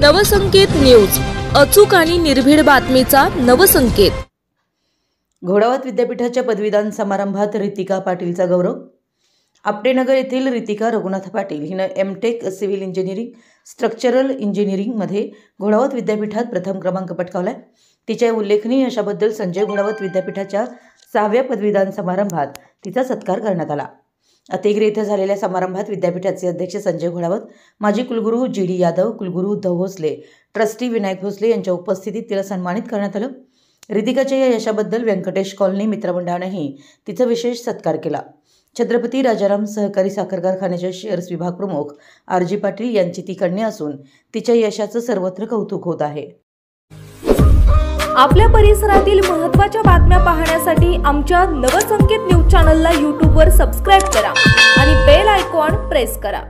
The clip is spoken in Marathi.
नवसंकेत न्यूज, अचूक आणि निर्भीड बातमीचा नवसंकेत। घोडावत विद्यापीठाच्या पदवीदान समारंभात रितिका पाटीलचा गौरव। आपटेनगर येथील रितिका रघुनाथ पाटील हिने M Tech civil engineering structural engineering मध्ये घोडावत विद्यापीठात प्रथम क्रमांक पटकावलाय। तिच्या उल्लेखनीय यशाबद्दल संजय घोडावत विद्यापीठाच्या 6व्या पदवीदान समारंभात तिचा सत्कार करण्यात आला। अतिग्रे येथे झालेल्या समारंभात विद्यापीठाचे अध्यक्ष संजय घोडावत, माजी कुलगुरू जी.डी. यादव, कुलगुरू उद्धव भोसले, ट्रस्टी विनायक भोसले यांच्या उपस्थितीत तिला सन्मानित करण्यात आलं। रितिकाच्या या यशाबद्दल व्यंकटेश कॉलनी मित्रमंडळानेही तिचा विशेष सत्कार केला। छत्रपती राजाराम सहकारी साखर कारखान्याचे शेअर्स विभाग प्रमुख आर.जी. पाटील यांची ती कन्या असून तिच्या यशाचं सर्वत्र कौतुक होत आहे। आपल्या परिसरातील महत्त्वाच्या बातम्या पाहण्यासाठी आमच्या नवसंकेत न्यूज चॅनलला यूट्यूबवर सबस्क्राइब करा आणि बेल आयकॉन प्रेस करा।